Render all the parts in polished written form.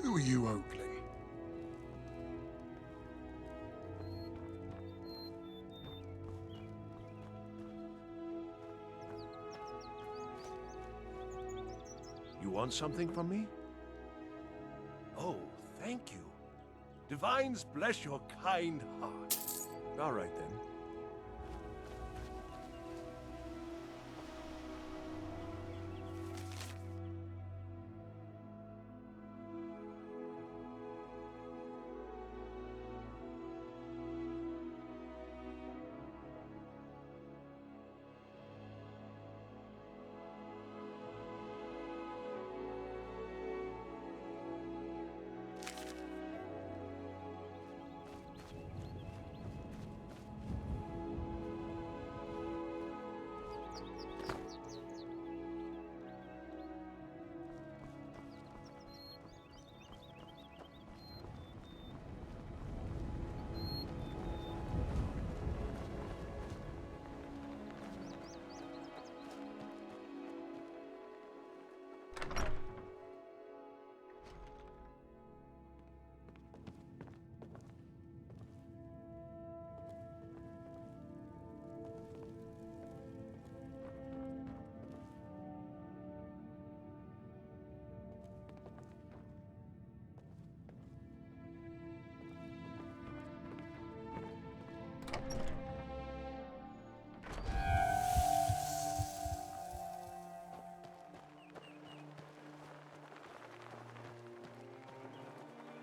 Who are you, Oakling? You want something from me? Oh, thank you. Divines bless your kind heart. All right, then.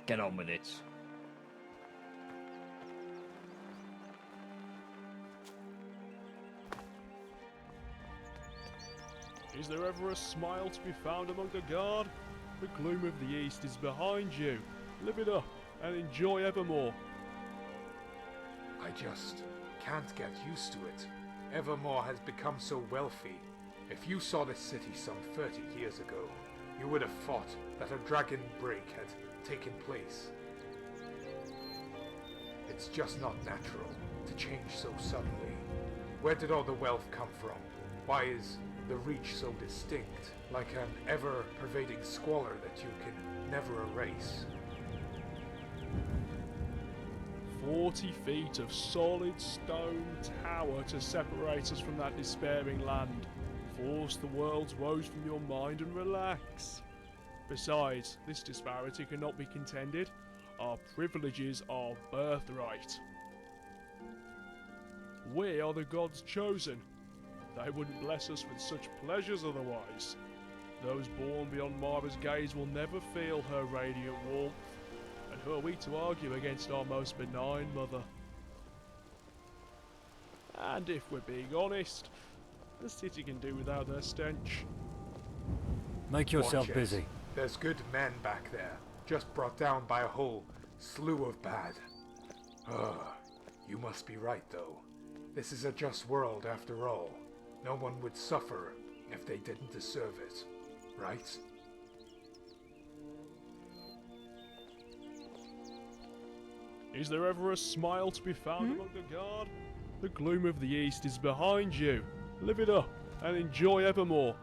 Get on with it. Is there ever a smile to be found among the guard? The gloom of the east is behind you. Live it up and enjoy Evermore. I just can't get used to it. Evermore has become so wealthy. If you saw this city some 30 years ago, you would have thought that a dragon break had taken place. It's just not natural to change so suddenly. Where did all the wealth come from? Why is the reach so distinct, like an ever-pervading squalor that you can never erase? 40 feet of solid stone tower to separate us from that despairing land. Force the world's woes from your mind and relax. Besides, this disparity cannot be contended. Our privileges are birthright. We are the gods chosen. They wouldn't bless us with such pleasures otherwise. Those born beyond Mara's gaze will never feel her radiant warmth. And who are we to argue against our most benign mother? And if we're being honest, the city can do without her stench. Make yourself Watch it. busy. There's good men back there, just brought down by a whole slew of bad. Ugh, you must be right though. This is a just world after all. No one would suffer if they didn't deserve it, right? Is there ever a smile to be found among the guard? The gloom of the east is behind you. Live it up and enjoy Evermore.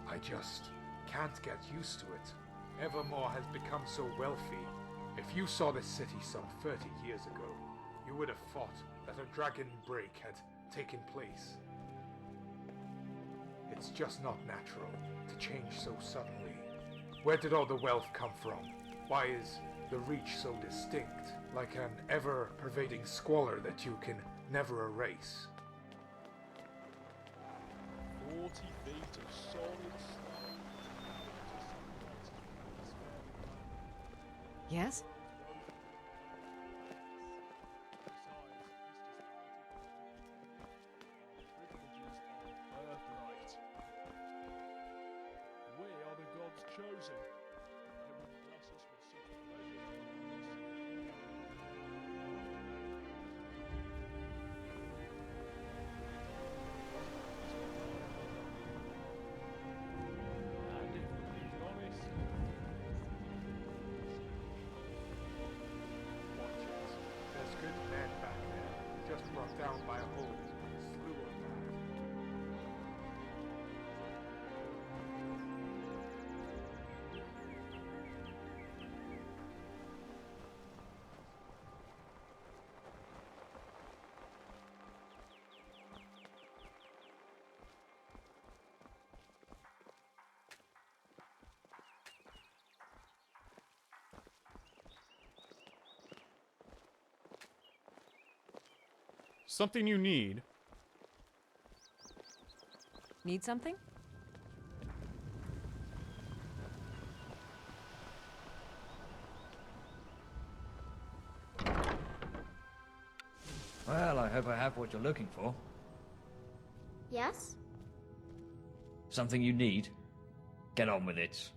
I just can't get used to it. Evermore has become so wealthy. If you saw this city some 30 years ago, you would have thought that a dragon break had taken place. It's just not natural to change so suddenly. Where did all the wealth come from? Why is the reach so distinct, like an ever-pervading squalor that you can never erase? 40 feet of solid stone. Yes? We are the gods chosen. They would bless us with such pleasure. And if we're being honest, Watch it. There's good men back there, just brought down by a whole slew of bad. Something you need? Need something? Well, I hope I have what you're looking for. Yes? Something you need? Get on with it.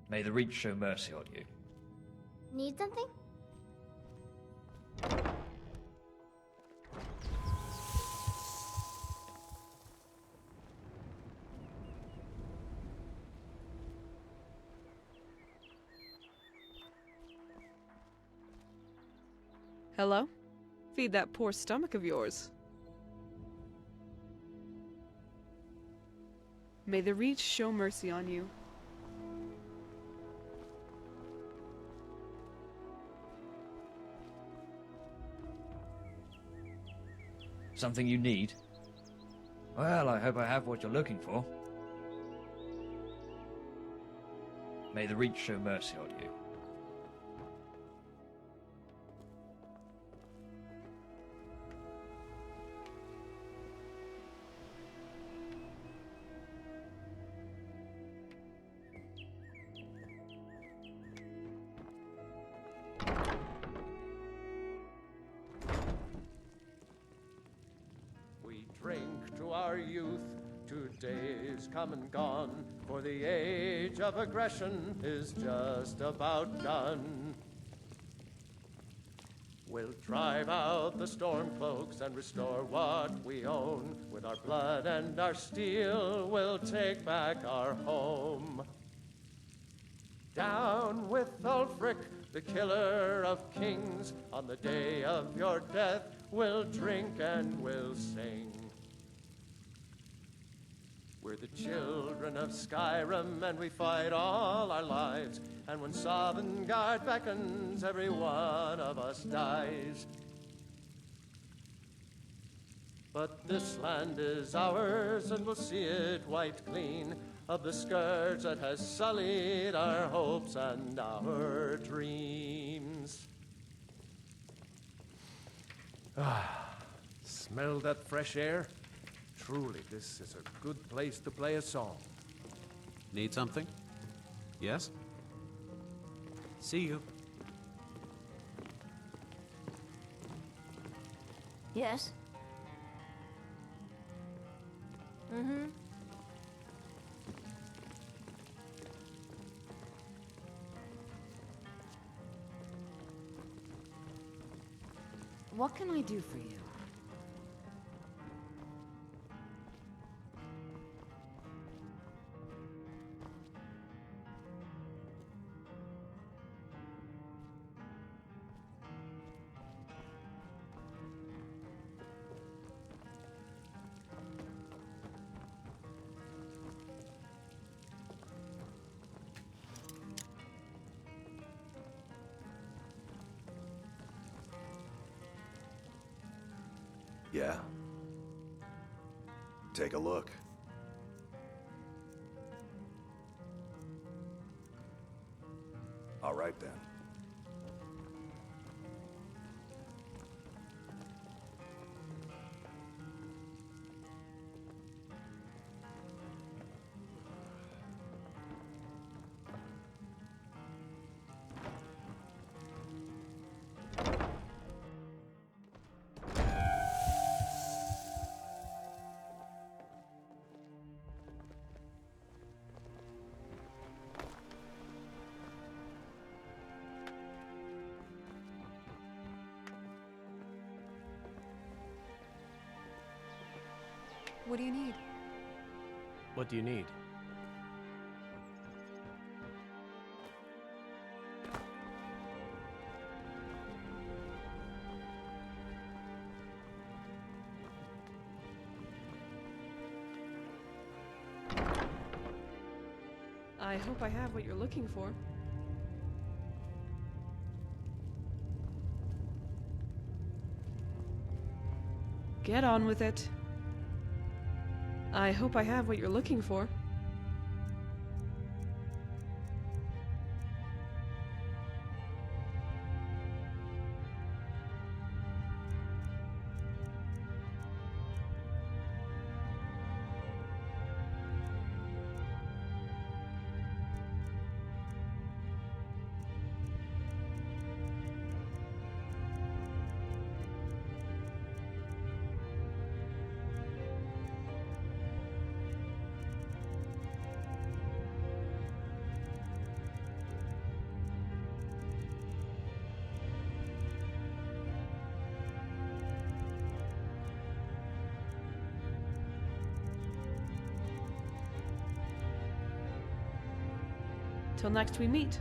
May the Reach show mercy on you. Need something? Hello? Feed that poor stomach of yours. May the Reach show mercy on you. Something you need? Well, I hope I have what you're looking for. May the Reach show mercy on you. We drink to our youth, today is come and gone, for the age of aggression is just about done. We'll drive out the storm cloaks and restore what we own. With our blood and our steel, we'll take back our home. Down with Ulfric, the killer of kings. On the day of your death, we'll drink and we'll sing. We're the children of Skyrim, and we fight all our lives. And when Sovngarde beckons, every one of us dies. But this land is ours, and we'll see it wiped clean of the scourge that has sullied our hopes and our dreams. Smell that fresh air? Truly, this is a good place to play a song. Need something? Yes? See you. Yes. Mm-hmm. What can I do for you? Yeah. Take a look. All right then. What do you need? What do you need? I hope I have what you're looking for. Get on with it. I hope I have what you're looking for. Till next we meet.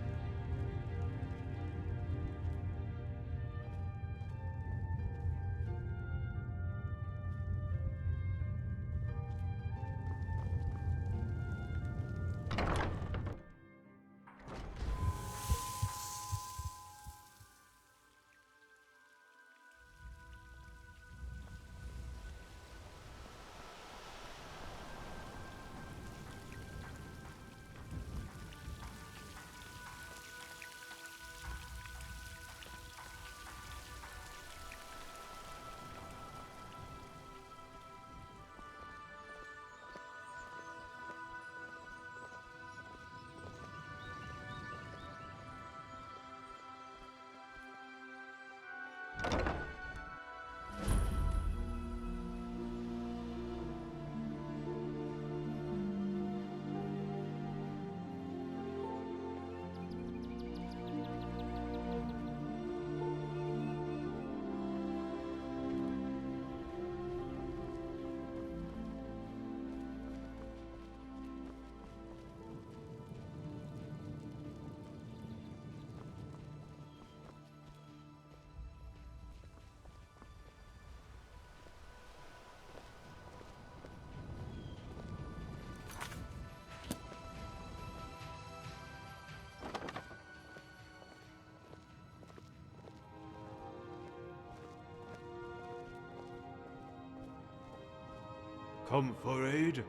Come for aid?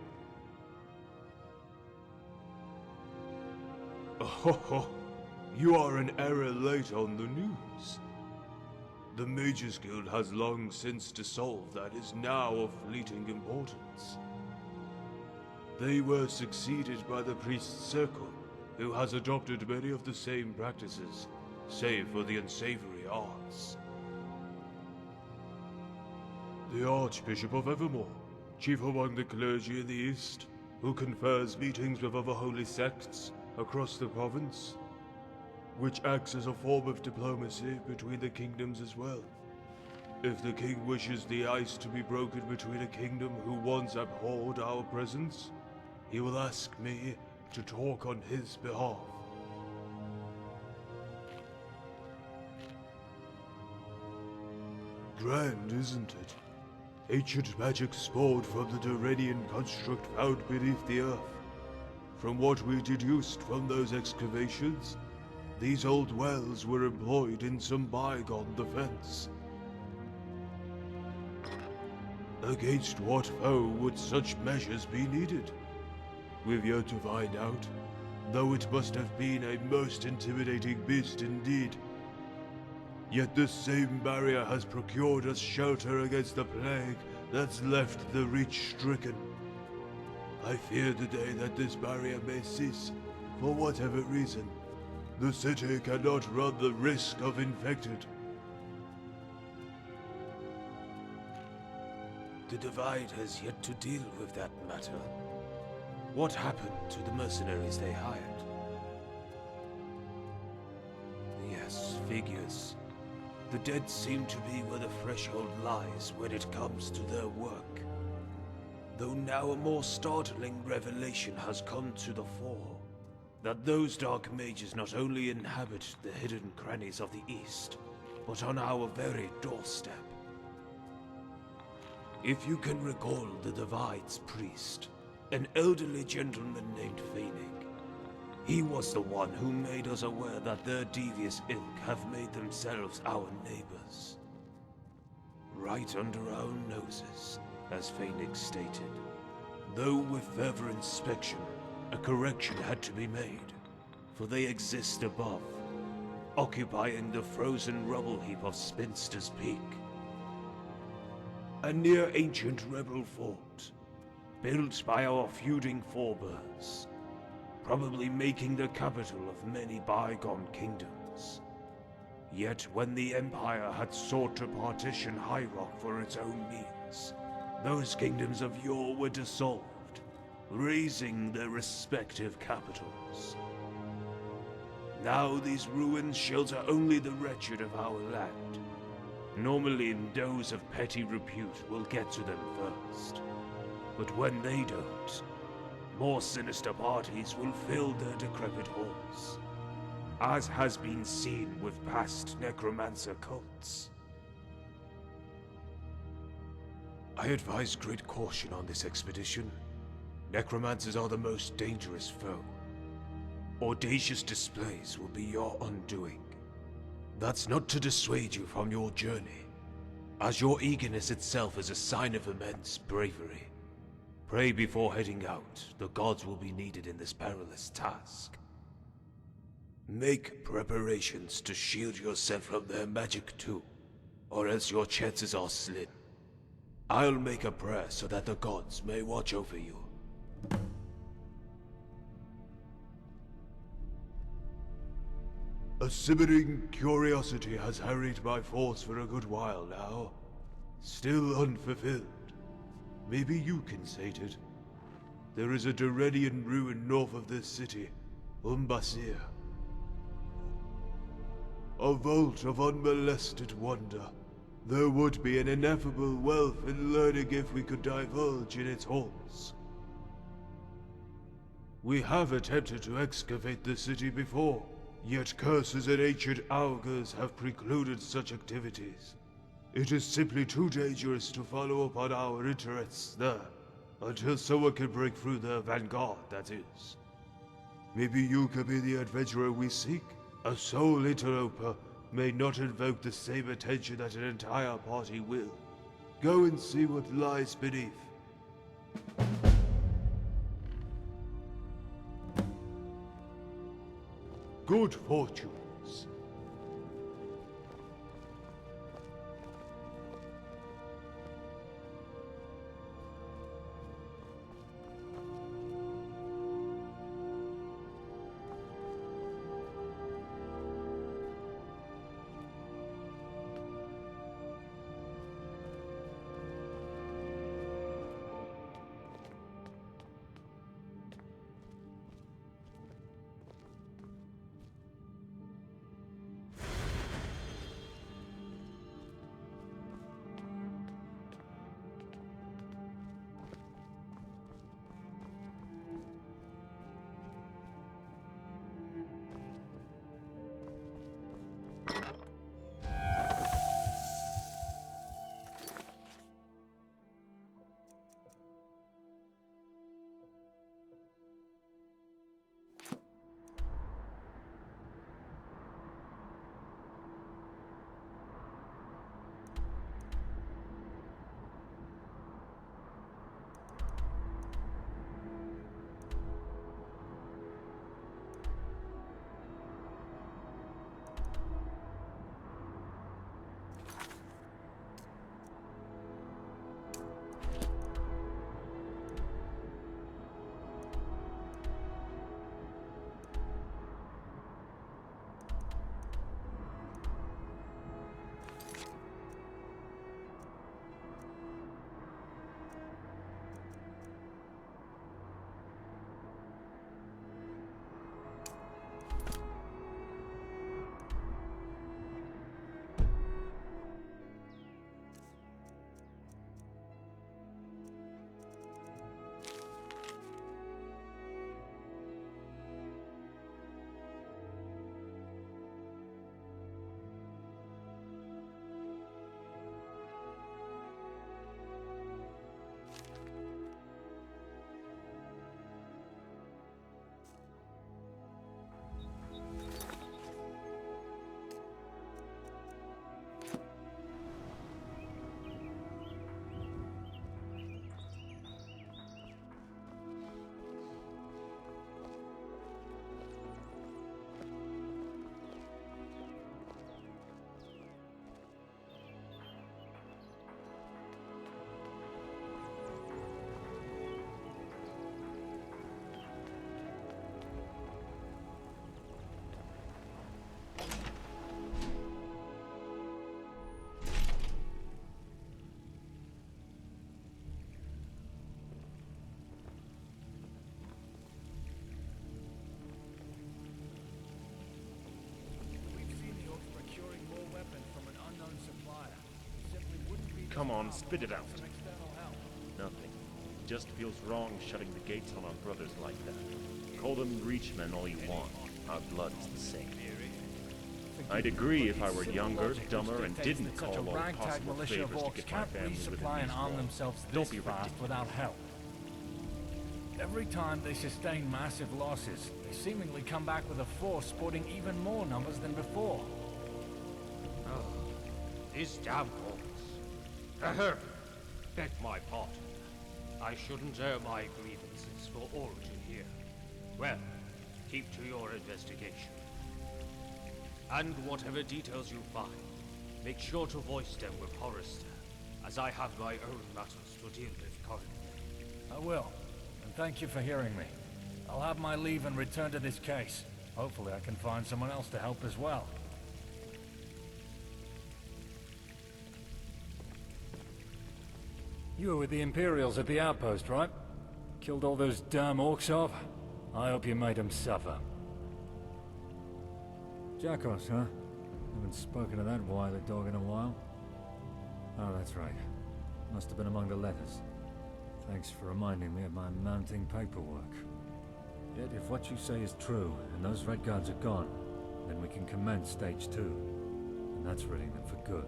Oh, you are an era late on the news. The Mages Guild has long since dissolved that is now of fleeting importance. They were succeeded by the Priest Circle, who has adopted many of the same practices, save for the unsavory arts. The Archbishop of Evermore, chief among the clergy in the East, who confers meetings with other holy sects across the province, which acts as a form of diplomacy between the kingdoms as well. If the king wishes the ice to be broken between a kingdom who once abhorred our presence, he will ask me to talk on his behalf. Grand, isn't it? Ancient magic spawned from the Duranian construct found beneath the earth. From what we deduced from those excavations, these old wells were employed in some bygone defense. Against what foe would such measures be needed? We've yet to find out, though it must have been a most intimidating beast indeed. Yet this same barrier has procured us shelter against the plague that's left the Reach stricken. I fear the day that this barrier may cease, for whatever reason. The city cannot run the risk of infected. The Divide has yet to deal with that matter. What happened to the mercenaries they hired? Yes, figures. The dead seem to be where the threshold lies when it comes to their work. Though now a more startling revelation has come to the fore. That those dark mages not only inhabit the hidden crannies of the East, but on our very doorstep. If you can recall the Divide's priest, an elderly gentleman named Phoenix, he was the one who made us aware that their devious ilk have made themselves our neighbors. Right under our noses, as Phoenix stated. Though with further inspection, a correction had to be made, for they exist above, occupying the frozen rubble heap of Spinster's Peak. A near-ancient rebel fort, built by our feuding forebears, probably making the capital of many bygone kingdoms. Yet when the Empire had sought to partition High Rock for its own means, those kingdoms of yore were dissolved, razing their respective capitals. Now these ruins shelter only the wretched of our land. Normally those of petty repute will get to them first. But when they don't, more sinister parties will fill their decrepit halls, as has been seen with past necromancer cults. I advise great caution on this expedition. Necromancers are the most dangerous foe. Audacious displays will be your undoing. That's not to dissuade you from your journey, as your eagerness itself is a sign of immense bravery. Pray before heading out. The gods will be needed in this perilous task. Make preparations to shield yourself from their magic too, or else your chances are slim. I'll make a prayer so that the gods may watch over you. A simmering curiosity has harried my force for a good while now. Still unfulfilled. Maybe you can sate it. There is a Durenian ruin north of this city, Umbasir. A vault of unmolested wonder. There would be an ineffable wealth in learning if we could divulge in its halls. We have attempted to excavate the city before, yet curses and ancient augurs have precluded such activities. It is simply too dangerous to follow up on our interests there, until someone can break through the vanguard, that is. Maybe you could be the adventurer we seek. A sole interloper may not invoke the same attention that an entire party will. Go and see what lies beneath. Good fortunes. Come on, spit it out. Nothing. Just feels wrong shutting the gates on our brothers like that. Call them Reachmen all you want. Our blood is the same. I'd agree if I were younger, dumber, and didn't call all possible favors to get my family within resupply and these arm walls. themselves Don't this be fast ridiculous. without help. Every time they sustain massive losses, they seemingly come back with a force sporting even more numbers than before. Oh, these damn calls. Ahem. Beg my pardon. I shouldn't air my grievances for origin here. Well, keep to your investigation. And whatever details you find, make sure to voice them with Hollister, as I have my own matters to deal with currently. I will, and thank you for hearing me. I'll have my leave and return to this case. Hopefully I can find someone else to help as well. You were with the Imperials at the outpost, right? Killed all those damn orcs off? I hope you made them suffer. Jakos, huh? Haven't spoken to that wily dog in a while. Oh, that's right. Must have been among the letters. Thanks for reminding me of my mounting paperwork. Yet if what you say is true, and those Red Guards are gone, then we can commence Stage 2. And that's ridding them for good.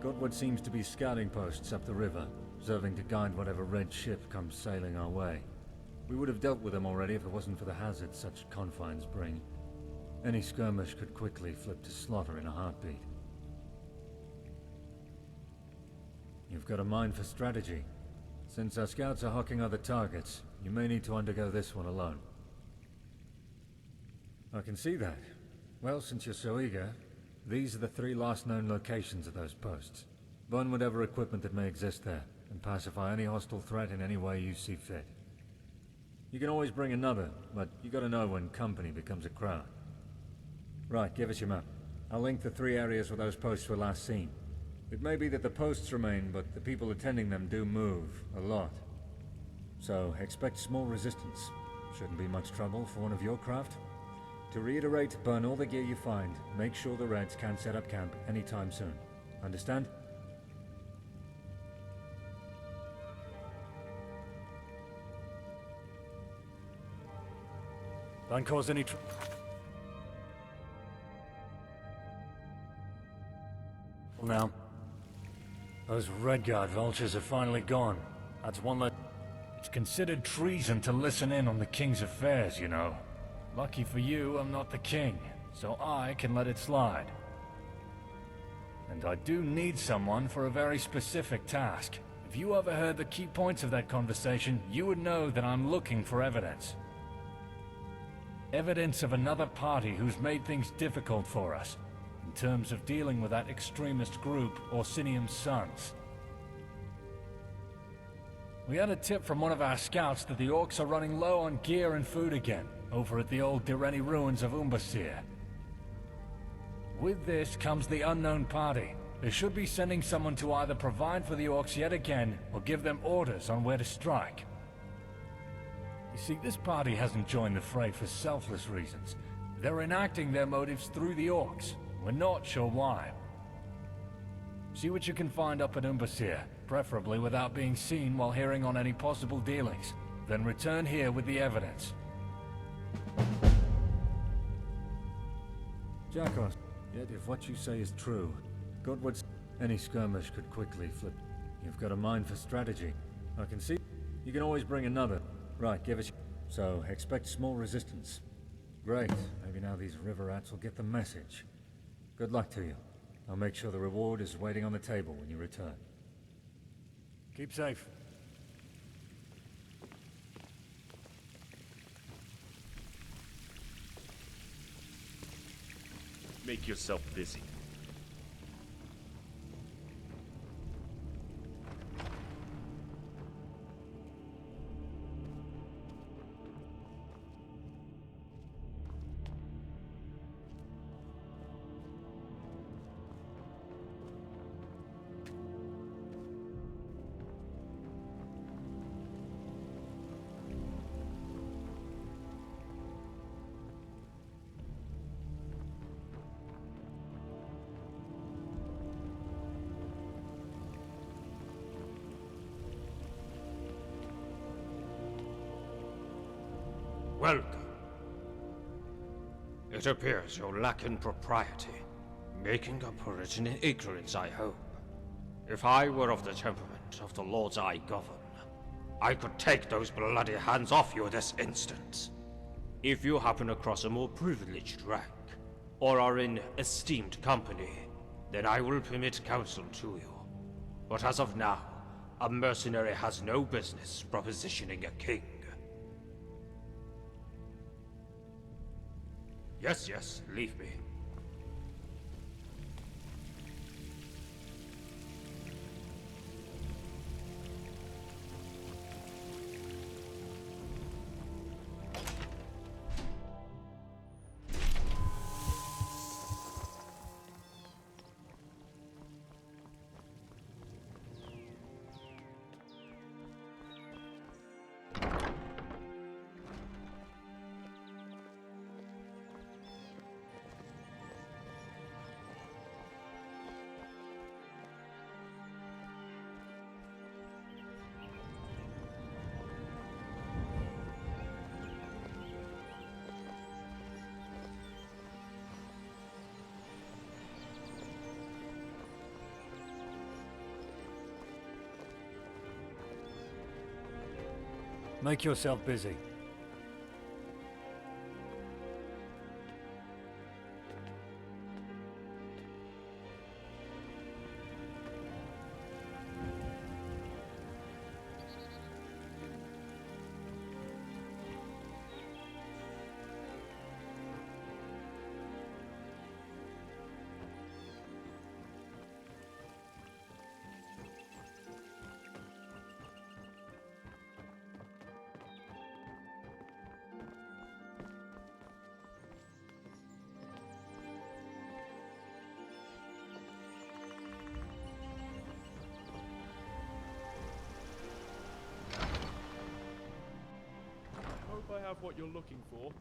Got what seems to be scouting posts up the river, serving to guide whatever red ship comes sailing our way. We would have dealt with them already if it wasn't for the hazards such confines bring. Any skirmish could quickly flip to slaughter in a heartbeat. You've got a mind for strategy. Since our scouts are hawking other targets, you may need to undergo this one alone. I can see that. Well, since you're so eager, these are the 3 last known locations of those posts. Burn whatever equipment that may exist there, and pacify any hostile threat in any way you see fit. You can always bring another, but you gotta know when company becomes a crowd. Right, give us your map. I'll link the 3 areas where those posts were last seen. It may be that the posts remain, but the people attending them do move, a lot. So, expect small resistance. Shouldn't be much trouble for one of your craft. To reiterate, burn all the gear you find. Make sure the Reds can't set up camp anytime soon. Understand? Don't cause any Now, those Redguard vultures are finally gone. That's one that... It's considered treason to listen in on the King's affairs, you know. Lucky for you, I'm not the King, so I can let it slide. And I do need someone for a very specific task. If you overheard the key points of that conversation, you would know that I'm looking for evidence. Evidence of another party who's made things difficult for us, in terms of dealing with that extremist group, Orsinium's Sons. We had a tip from one of our scouts that the orcs are running low on gear and food again, over at the old Direni ruins of Umbasir. With this comes the unknown party. They should be sending someone to either provide for the orcs yet again, or give them orders on where to strike. You see, this party hasn't joined the fray for selfless reasons. They're enacting their motives through the orcs. We're not sure why. See what you can find up at Umbasir, preferably without being seen while hearing on any possible dealings. Then return here with the evidence. Jakos, yet if what you say is true, Godward's... Any skirmish could quickly flip. You've got a mind for strategy. I can see... You can always bring another. Right, give us... So, expect small resistance. Great. Maybe now these river rats will get the message. Good luck to you. I'll make sure the reward is waiting on the table when you return. Keep safe. Make yourself busy. Welcome. It appears you're lacking propriety, making up for it in ignorance, I hope. If I were of the temperament of the lords I govern, I could take those bloody hands off you this instant. If you happen across a more privileged rank, or are in esteemed company, then I will permit counsel to you. But as of now, a mercenary has no business propositioning a king. Yes, leave me. Make yourself busy. Hope I have what you're looking for.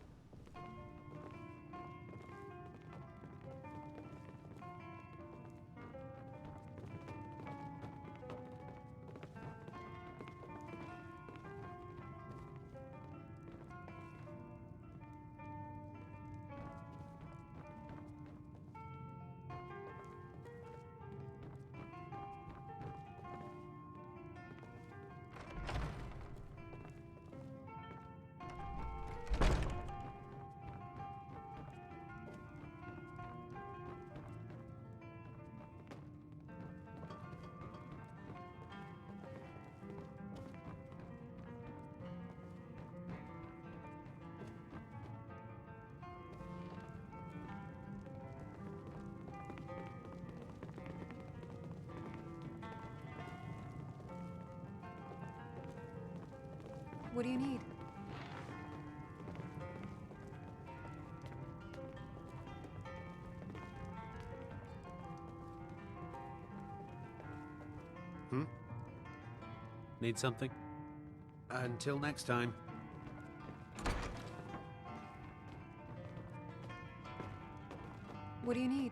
What do you need? Need something? Until next time. What do you need?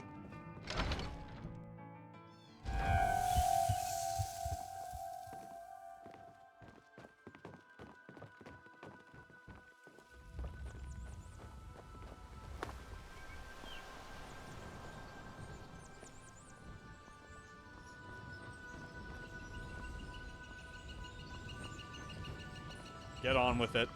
Get on with it.